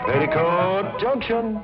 Petticoat Junction.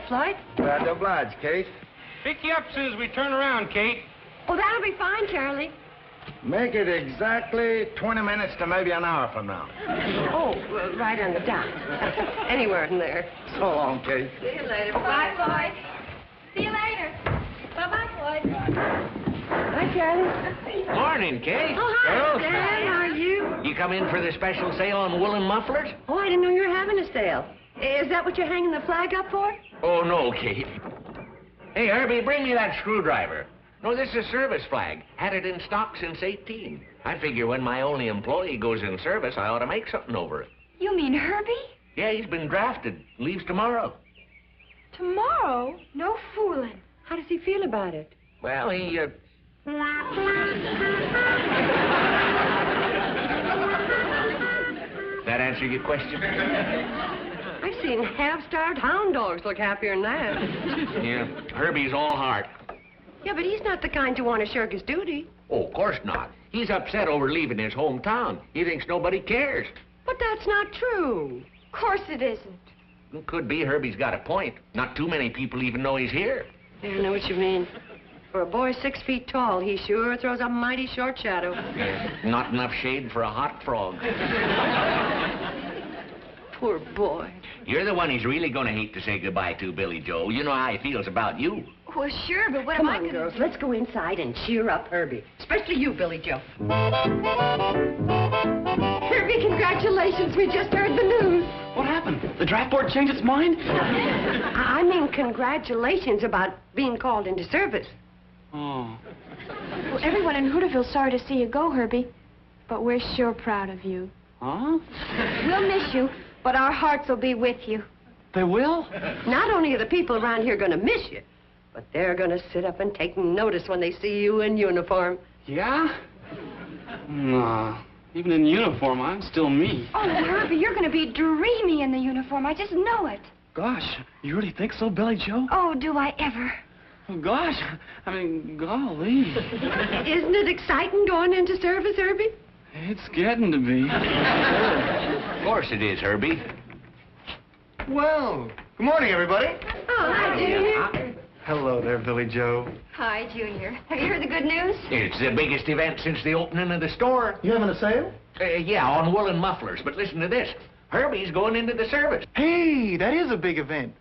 Floyd? Glad to oblige, Kate. Pick you up as soon as we turn around, Kate. Oh, that'll be fine, Charlie. Make it exactly 20 minutes to maybe an hour from now. Oh, right on the dot. Anywhere in there. So long, Kate. See you later. Bye, Floyd. See you later. Bye-bye, Floyd. Hi, Charlie. Morning, Kate. Oh, hi, Girls. Dad. How are you? You come in for the special sale on woolen mufflers? Oh, I didn't know you were having a sale. Is that what you're hanging the flag up for? Oh, no, Kate. Hey, Herbie, bring me that screwdriver. No, this is a service flag. Had it in stock since 18. I figure when my only employee goes in service, I ought to make something over it. You mean Herbie? Yeah, he's been drafted. Leaves tomorrow. Tomorrow? No fooling. How does he feel about it? Well, he, That answer your question? I've seen half-starved hound dogs look happier than that. Yeah, Herbie's all heart. Yeah, but he's not the kind to want to shirk his duty. Oh, of course not. He's upset over leaving his hometown. He thinks nobody cares. But that's not true. Of course it isn't. It could be Herbie's got a point. Not too many people even know he's here. Yeah, I know what you mean. For a boy 6 feet tall, he sure throws a mighty short shadow. Yeah, not enough shade for a hot frog. Poor boy. You're the one he's really going to hate to say goodbye to, Billy Joe. You know how he feels about you. Well, sure, but what Come am I on, gonna girls, do? let's go inside and cheer up Herbie. Especially you, Billy Joe. Herbie, congratulations. We just heard the news. What happened? The draft board changed its mind? I mean congratulations about being called into service. Oh. Well, everyone in Hooterville's sorry to see you go, Herbie. But we're sure proud of you. Huh? We'll miss you, but our hearts will be with you. They will? Not only are the people around here going to miss you, but they're going to sit up and take notice when they see you in uniform. Yeah? Nah. Even in uniform, I'm still me. Oh, Herbie, you're going to be dreamy in the uniform. I just know it. Gosh, you really think so, Billy Joe? Oh, do I ever? Oh, gosh, I mean, golly. Isn't it exciting going into service, Herbie? It's getting to be. Of course it is, Herbie. Well, good morning, everybody. Oh, hi, Junior. Hello there, Billy Joe. Hi, Junior. Have you heard the good news? It's the biggest event since the opening of the store. You having a sale? Yeah, on woolen mufflers. But listen to this. Herbie's going into the service. Hey, that is a big event.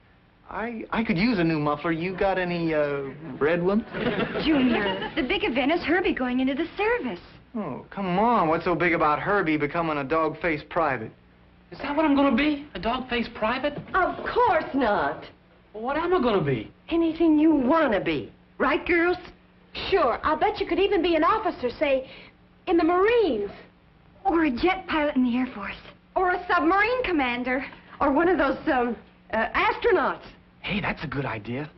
I could use a new muffler. You got any, red ones? Junior, the big event is Herbie going into the service. Oh, come on. What's so big about Herbie becoming a dog-faced private? Is that what I'm going to be? A dog-faced private? Of course not. Well, what am I going to be? Anything you want to be. Right, girls? Sure, I'll bet you could even be an officer, say, in the Marines. Or a jet pilot in the Air Force. Or a submarine commander. Or one of those, astronauts. Hey, that's a good idea.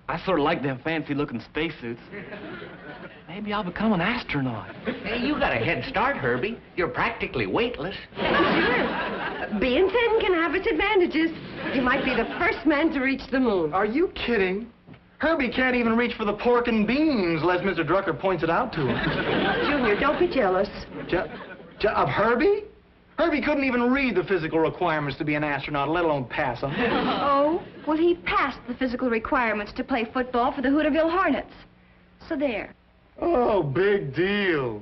I sort of like them fancy-looking spacesuits. Maybe I'll become an astronaut. Hey, you got a head start, Herbie. You're practically weightless. Sure. Being thin can have its advantages. You might be the first man to reach the moon. Are you kidding? Herbie can't even reach for the pork and beans unless Mr. Drucker points it out to him. Junior, don't be jealous. Of Herbie? Herbie couldn't even read the physical requirements to be an astronaut, let alone pass them. Oh, well, he passed the physical requirements to play football for the Hooterville Hornets. So there. Oh, big deal.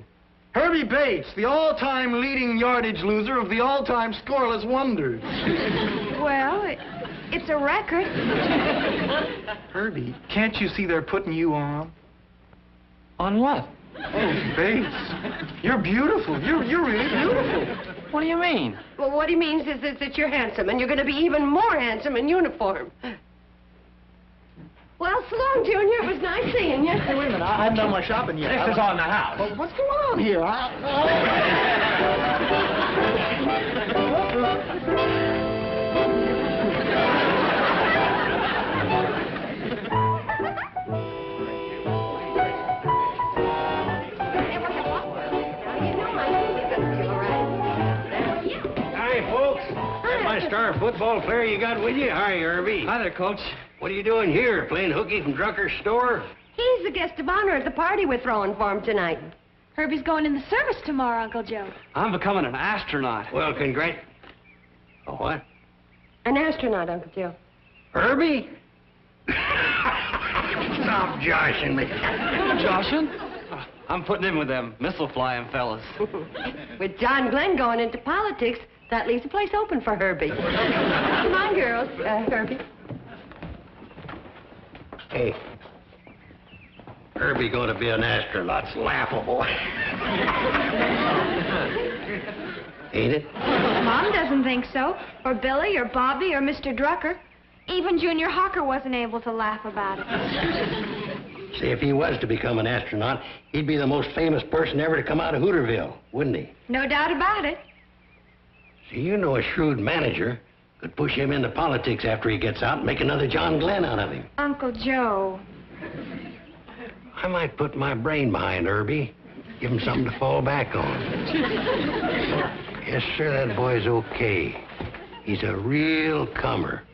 Herbie Bates, the all-time leading yardage loser of the all-time scoreless wonders. Well, it's a record. Herbie, can't you see they're putting you on? On what? Oh, Bates, you're beautiful. You're really beautiful. What do you mean? Well, what he means is that you're handsome, and you're going to be even more handsome in uniform. Well, so long, Junior. It was nice seeing you. Hey, wait a minute. I haven't done my shopping yet. This is on the house. Well, what's going on here? Hi, folks. That's my star football player you got with you? Hi, Herbie. Hi there, Coach. What are you doing here? Playing hooky from Drucker's store? He's the guest of honor at the party we're throwing for him tonight. Herbie's going in the service tomorrow, Uncle Joe. I'm becoming an astronaut. Well, Oh, what? An astronaut, Uncle Joe. Herbie? Stop joshing me. Joshing? I'm putting in with them missile-flying fellas. With John Glenn going into politics, that leaves a place open for Herbie. Come on, girls. Herbie. Hey. Herbie going to be an astronaut's laughable. Ain't it? Mom doesn't think so. Or Billy, or Bobby, or Mr. Drucker. Even Junior Hawker wasn't able to laugh about it. See, if he was to become an astronaut, he'd be the most famous person ever to come out of Hooterville, wouldn't he? No doubt about it. See, you know a shrewd manager could push him into politics after he gets out and make another John Glenn out of him. Uncle Joe. I might put my brain behind Herbie. Give him something to fall back on. Yes, sir, that boy's okay. He's a real comer.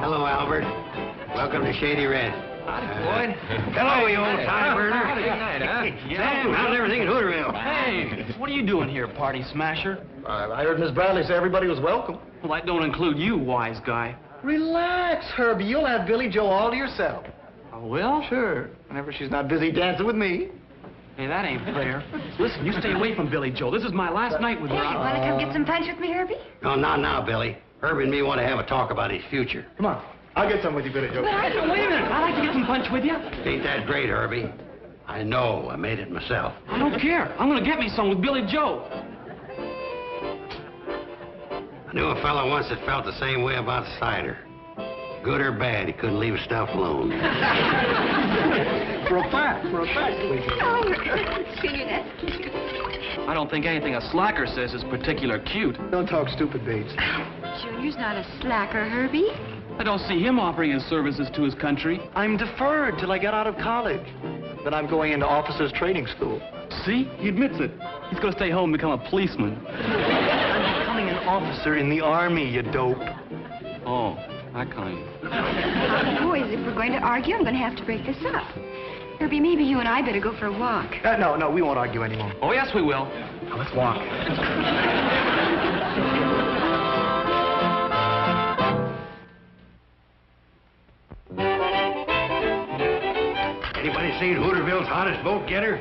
Hello, Albert. Welcome to Shady Red. Howdy, Floyd. Hello, you old time burner. Howdy, good night, huh? Sam, how's everything in Hooterville? Hey, what are you doing here, party smasher? I heard Miss Bradley say everybody was welcome. Well, that don't include you, wise guy. Relax, Herbie. You'll have Billy Joe all to yourself. Oh, well? Sure. Whenever she's not busy dancing with me. Hey, that ain't fair. Listen, you stay away from Billy Joe. This is my last night with her. Hey, want to come get some punch with me, Herbie? No, not now, Billy. Herbie and me want to have a talk about his future. Come on. I'll get some with you, Billy Joe. Wait a minute. I'd like to get some punch with you. Ain't that great, Herbie? I know. I made it myself. I don't care. I'm going to get me some with Billy Joe. I knew a fellow once that felt the same way about cider. Good or bad, he couldn't leave his stuff alone. For a fact, Billy Joe. Oh, Junior, that's cute. I don't think anything a slacker says is particular cute. Don't talk stupid, Bates. Junior's not a slacker, Herbie. I don't see him offering his services to his country. I'm deferred till I get out of college. Then I'm going into officers' training school. See? He admits it. He's going to stay home and become a policeman. I'm becoming an officer in the Army, you dope. Oh, that kind. Boys, if we're going to argue, I'm going to have to break this up. Herbie, maybe you and I better go for a walk. No, we won't argue anymore. Oh, yes, we will. Now, let's walk. Anybody seen Hooterville's hottest vote getter?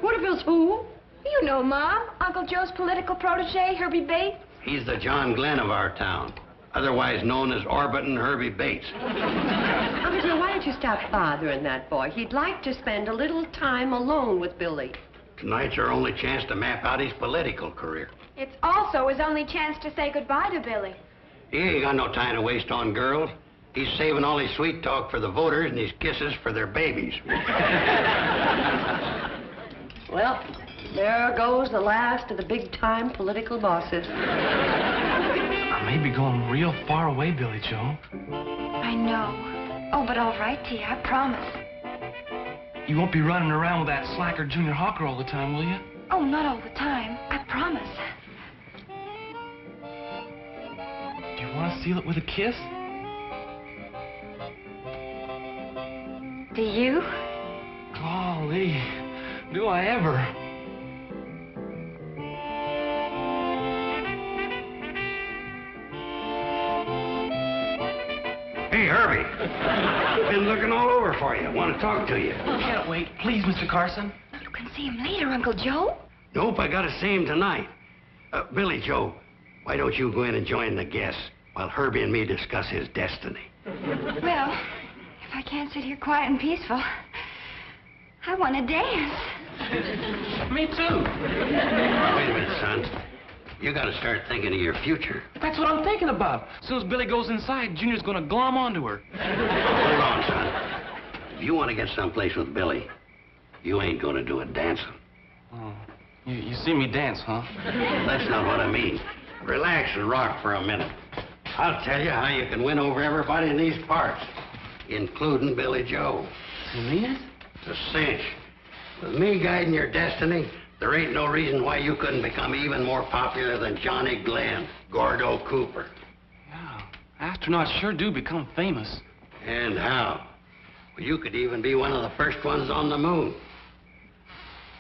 Hooterville's who? You know, Mom. Uncle Joe's political protege, Herbie Bates. He's the John Glenn of our town, otherwise known as Orbitin' Herbie Bates. Uncle Joe, why don't you stop bothering that boy? He'd like to spend a little time alone with Billy. Tonight's our only chance to map out his political career. It's also his only chance to say goodbye to Billy. He ain't got no time to waste on girls. He's saving all his sweet talk for the voters and his kisses for their babies. Well, there goes the last of the big-time political bosses. I may be going real far away, Billy Joe. I know. Oh, but all right, T, I promise. You won't be running around with that slacker Junior Hawker all the time, will you? Oh, not all the time. I promise. Do you want to seal it with a kiss? Do you? Golly, do I ever? Hey, Herbie. Been looking all over for you. Want to talk to you. Can't wait. Please, Mr. Carson. You can see him later, Uncle Joe. Nope, I got to see him tonight. Billy Joe, why don't you go in and join the guests while Herbie and me discuss his destiny? Well, if I can't sit here quiet and peaceful, I want to dance. Me too. Wait a minute, son. You gotta start thinking of your future. That's what I'm thinking about. As soon as Billy goes inside, Junior's gonna glom onto her. Hold on, son. If you want to get someplace with Billy, you ain't gonna do it dancing. Oh, you see me dance, huh? That's not what I mean. Relax and rock for a minute. I'll tell you how you can win over everybody in these parts, including Billy Joe. You mean it? It's a cinch. With me guiding your destiny, there ain't no reason why you couldn't become even more popular than Johnny Glenn, Gordo Cooper. Yeah, astronauts sure do become famous. And how? Well, you could even be one of the first ones on the moon.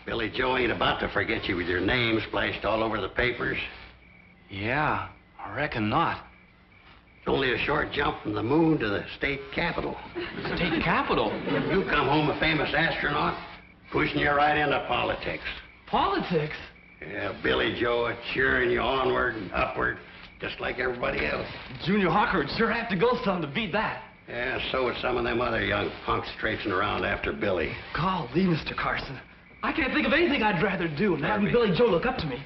Billy Joe ain't about to forget you with your name splashed all over the papers. Yeah, I reckon not. It's only a short jump from the moon to the state capitol. State capitol? You come home a famous astronaut, pushing you right into politics. Politics? Yeah, Billy Joe cheering you onward and upward, just like everybody else. Junior Hawker would sure have to go some to beat that. Yeah, so would some of them other young punks traipsing around after Billy. Golly, Mr. Carson. I can't think of anything I'd rather do than having Billy Joe look up to me.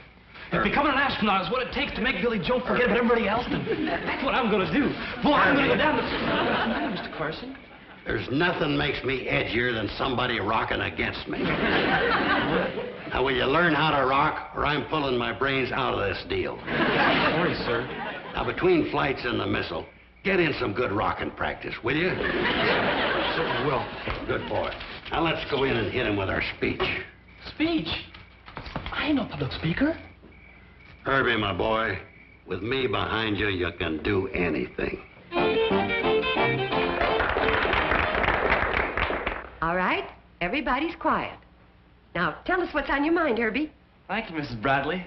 If becoming an astronaut is what it takes to make Billy Joe forget about everybody else, then that's what I'm going to do. Boy, I'm going to go down the... Mr. Carson? There's nothing makes me edgier than somebody rocking against me. Now, will you learn how to rock, or I'm pulling my brains out of this deal? Sorry, sir. Now, between flights and the missile, get in some good rocking practice, will you? Certainly will. Good boy. Now, let's go in and hit him with our speech. Speech? I ain't no public speaker. Herbie, my boy, with me behind you, you can do anything. All right, everybody's quiet. Now, tell us what's on your mind, Herbie. Thank you, Mrs. Bradley.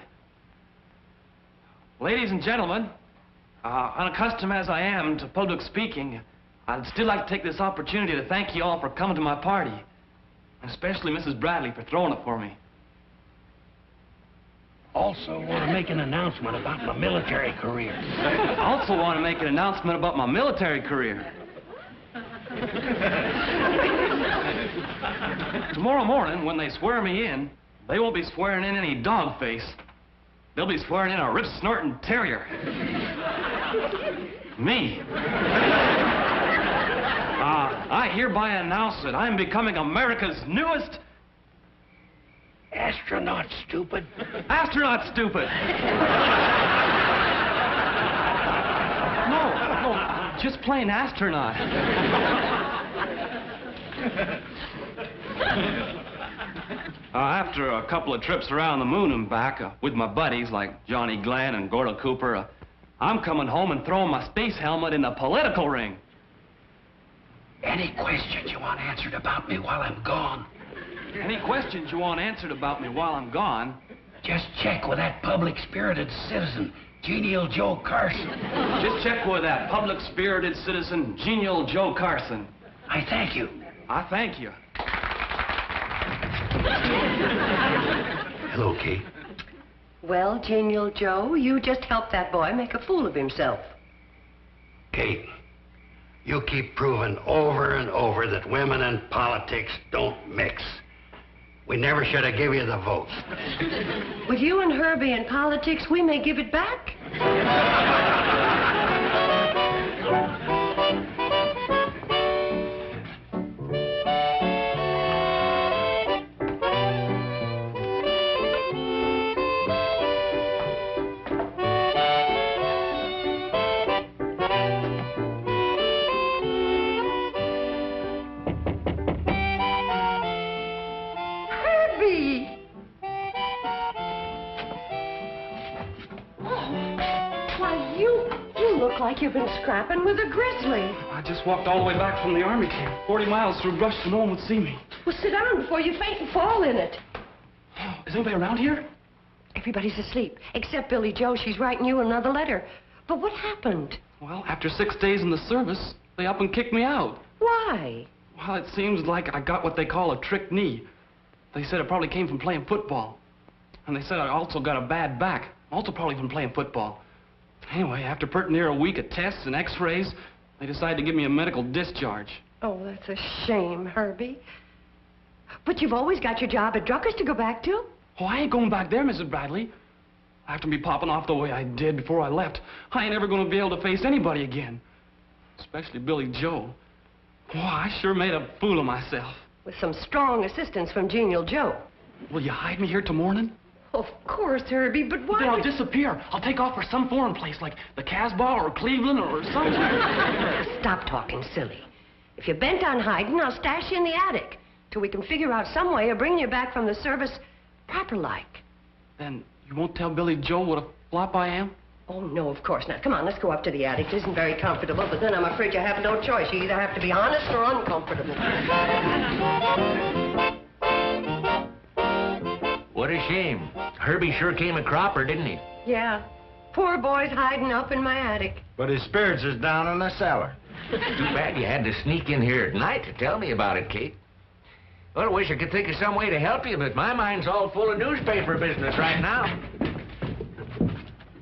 Ladies and gentlemen, unaccustomed as I am to public speaking, I'd still like to take this opportunity to thank you all for coming to my party, and especially Mrs. Bradley for throwing it for me. Also want to make an announcement about my military career. I also want to make an announcement about my military career. Tomorrow morning, when they swear me in, they won't be swearing in any dog face. They'll be swearing in a rip-snorting terrier. Me. I hereby announce that I'm becoming America's newest... Astronaut, stupid. Astronaut, stupid. No, just plain astronaut. After a couple of trips around the moon and back with my buddies like Johnny Glenn and Gordo Cooper, I'm coming home and throwing my space helmet in the political ring. Any questions you want answered about me while I'm gone? Any questions you want answered about me while I'm gone? Just check with that public-spirited citizen, Genial Joe Carson. Just check with that public-spirited citizen, Genial Joe Carson. I thank you. I thank you. Hello, Kate. Well, Genial Joe, you just helped that boy make a fool of himself. Kate, you keep proving over and over that women and politics don't mix. We never should have given you the vote. With you and Herbie in politics, we may give it back. Like you've been scrapping with a grizzly. I just walked all the way back from the army camp, 40 miles through brush so no one would see me. Well, sit down before you faint and fall in it. Is anybody around here? Everybody's asleep, except Billy Joe. She's writing you another letter. But what happened? Well, after 6 days in the service, they up and kicked me out. Why? Well, it seems like I got what they call a trick knee. They said it probably came from playing football. And they said I also got a bad back. Also probably been playing football. Anyway, after pretty near a week of tests and x-rays, they decided to give me a medical discharge. Oh, that's a shame, Herbie. But you've always got your job at Drucker's to go back to. Oh, I ain't going back there, Mrs. Bradley. After me popping off the way I did before I left, I ain't ever going to be able to face anybody again. Especially Billy Joe. Oh, I sure made a fool of myself. With some strong assistance from Genial Joe. Will you hide me here till morning? Of course, Herbie, but why? Then I'll disappear. I'll take off for some foreign place like the Casbah or Cleveland or somewhere. Stop talking silly. If you're bent on hiding, I'll stash you in the attic till we can figure out some way of bringing you back from the service proper-like. Then you won't tell Billy Joe what a flop I am? Oh, no, of course not. Come on, let's go up to the attic. It isn't very comfortable, but then I'm afraid you have no choice. You either have to be honest or uncomfortable. What a shame. Herbie sure came a cropper, didn't he? Yeah. Poor boy's hiding up in my attic. But his spirits is down in the cellar. Too bad you had to sneak in here at night to tell me about it, Kate. Well, I wish I could think of some way to help you, but my mind's all full of newspaper business right now.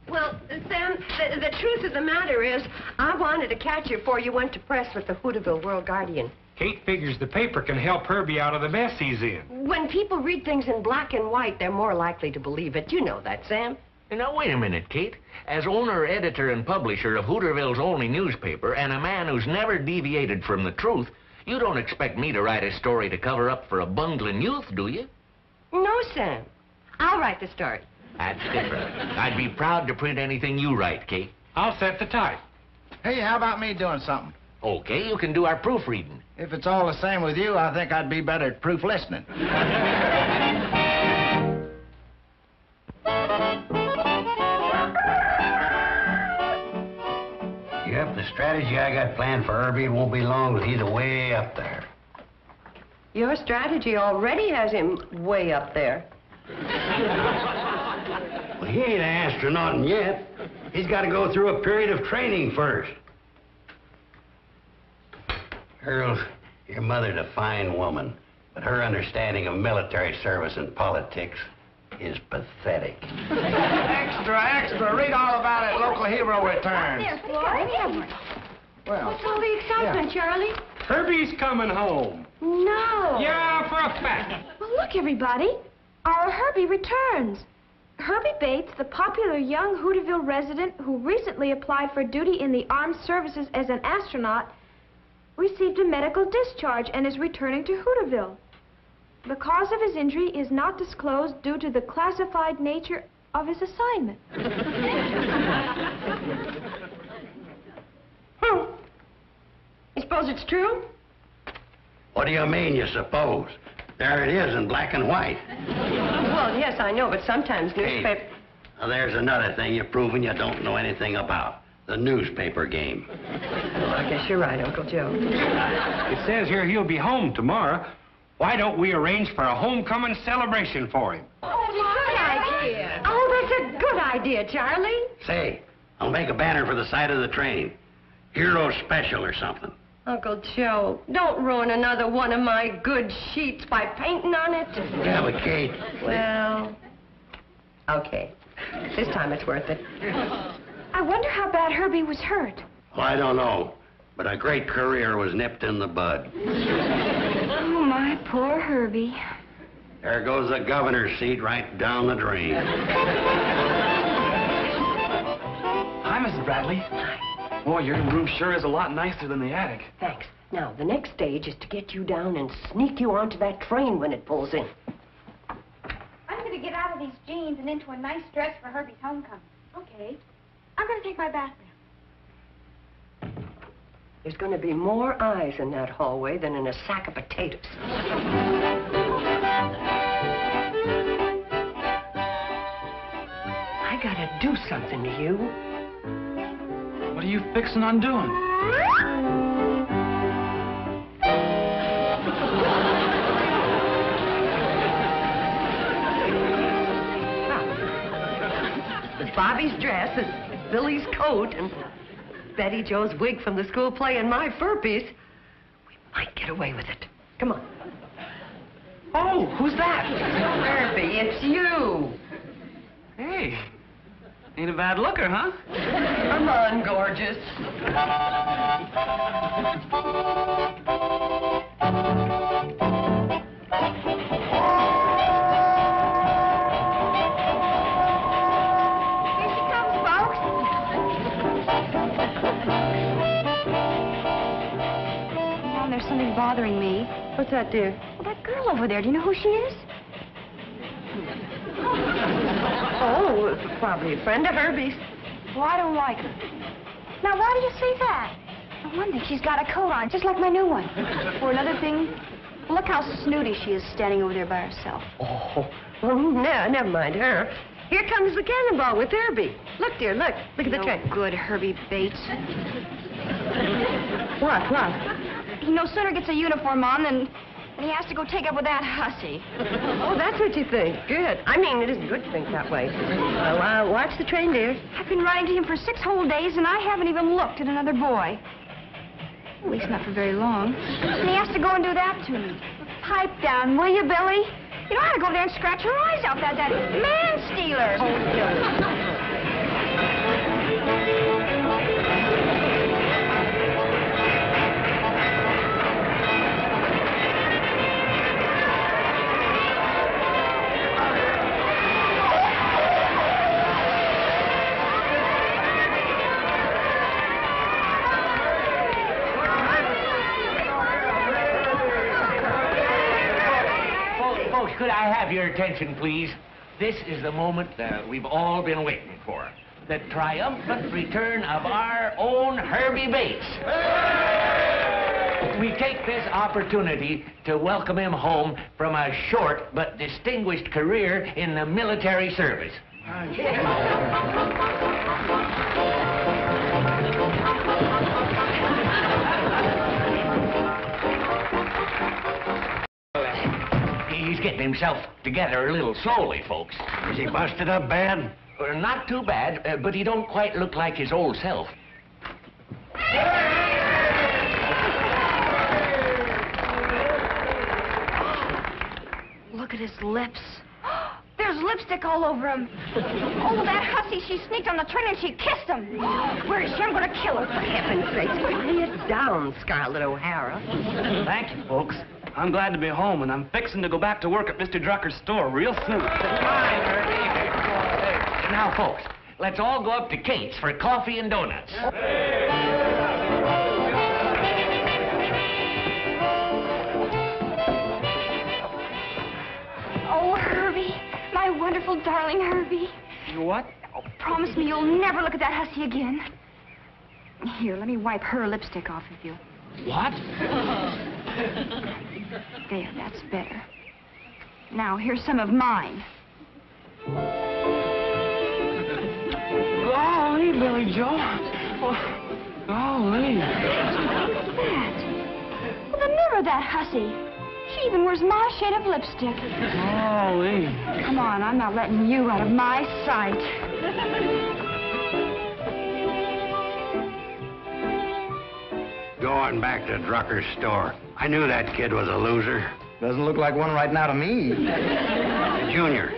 Well, Sam, the truth of the matter is, I wanted to catch you before you went to press with the Hooterville World Guardian. Kate figures the paper can help Herbie out of the mess he's in. When people read things in black and white, they're more likely to believe it. You know that, Sam. Now, wait a minute, Kate. As owner, editor, and publisher of Hooterville's only newspaper, and a man who's never deviated from the truth, you don't expect me to write a story to cover up for a bungling youth, do you? No, Sam. I'll write the story. That's different. I'd be proud to print anything you write, Kate. I'll set the type. Hey, how about me doing something? Okay, you can do our proofreading. If it's all the same with you, I think I'd be better at proof listening. Yep, the strategy I got planned for Herbie won't be long till he's way up there. Your strategy already has him way up there. Well, he ain't an astronaut yet. He's got to go through a period of training first. Earl, your mother's a fine woman, but her understanding of military service and politics is pathetic. Extra, extra. Read all about it. Local hero returns. There, Floyd. Well, What's all the excitement, Charlie? Herbie's coming home. No. Yeah, for a fact. Well, look, everybody. Our Herbie returns. Herbie Bates, the popular young Hooterville resident who recently applied for duty in the armed services as an astronaut, received a medical discharge and is returning to Hooterville. The cause of his injury is not disclosed due to the classified nature of his assignment. You suppose it's true? What do you mean, you suppose? There it is in black and white. Well, yes, I know, but sometimes newspaper... Hey, now there's another thing you're proving you don't know anything about. The newspaper game. Well, I guess you're right, Uncle Joe. It says here he'll be home tomorrow. Why don't we arrange for a homecoming celebration for him? Oh, good idea. Oh, that's a good idea, Charlie. Say, I'll make a banner for the side of the train. Hero special or something. Uncle Joe, don't ruin another one of my good sheets by painting on it. Yeah, but Kate... Well, okay. This time it's worth it. I wonder how bad Herbie was hurt. Well, I don't know, but a great career was nipped in the bud. Oh, my poor Herbie. There goes the governor's seat right down the drain. Hi, Mrs. Bradley. Boy, your new room sure is a lot nicer than the attic. Thanks. Now, the next stage is to get you down and sneak you onto that train when it pulls in. I'm going to get out of these jeans and into a nice dress for Herbie's homecoming. Okay. I'm going to take my bath now. There's going to be more eyes in that hallway than in a sack of potatoes. I gotta do something to you. What are you fixing on doing? With Bobby's dress and Billy's coat and Betty Jo's wig from the school play and my fur piece, we might get away with it. Come on. Oh, who's that? Herbie, it's you. Hey, Ain't a bad looker, huh? Come on, gorgeous. Here she comes, folks. Mom, there's something bothering me. What's that, dear? Well, that girl over there, do you know who she is? Oh, probably a friend of Herbie's. Well, I don't like her. Now, why do you say that? For one thing, she's got a coat on, just like my new one. For another thing, look how snooty she is standing over there by herself. Oh, well, no, never mind her. Here comes the cannonball with Herbie. Look, dear, look. Look at the train. Good Herbie Bates. What? He no sooner gets a uniform on than he has to go take up with that hussy. Oh, that's what you think. Good. I mean, it isn't good to think that way. Well, watch the train, dear. I've been writing to him for 6 whole days, and I haven't even looked at another boy. At least not for very long. And he has to go and do that to me. Pipe down, will you, Billy? You know, I ought to go there and scratch her eyes out, that man-stealer. Oh, no. Folks, could I have your attention, please? This is the moment we've all been waiting for. The triumphant return of our own Herbie Bates. We take this opportunity to welcome him home from a short but distinguished career in the military service. He's getting himself together a little slowly, folks. Is he busted up bad? Not too bad, but he don't quite look like his old self. Look at his lips. There's lipstick all over him. Oh, that hussy, she sneaked on the train and she kissed him. Where is she? I'm going to kill her. For heaven's sake, quiet down, Scarlett O'Hara. Thank you, folks. I'm glad to be home, and I'm fixing to go back to work at Mr. Drucker's store real soon. Now, folks, let's all go up to Kate's for coffee and donuts. Oh, Herbie, my wonderful darling Herbie. You what? Oh, promise me you'll never look at that hussy again. Here, let me wipe her lipstick off of you. What? There, that's better. Now, here's some of mine. Golly, Billy Joe. Oh, golly. Look at that. Well, the mirror, that hussy. She even wears my shade of lipstick. Golly. Come on, I'm not letting you out of my sight. Going back to Drucker's store. I knew that kid was a loser. Doesn't look like one right now to me. Junior,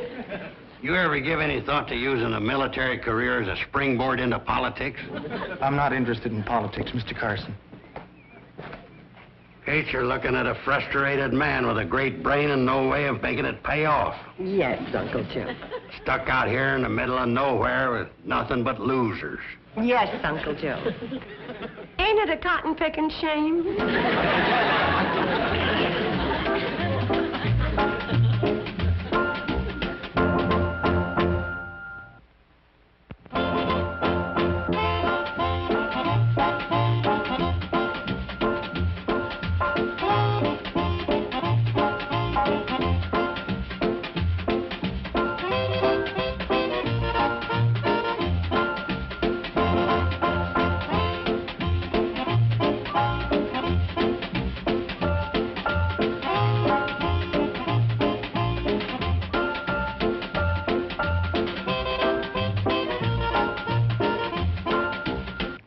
you ever give any thought to using a military career as a springboard into politics? I'm not interested in politics, Mr. Carson. Kate, you're looking at a frustrated man with a great brain and no way of making it pay off. Yes, Uncle Joe. Stuck out here in the middle of nowhere with nothing but losers. Yes, Uncle Joe. Ain't it a cotton-picking shame?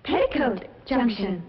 Petticoat Junction.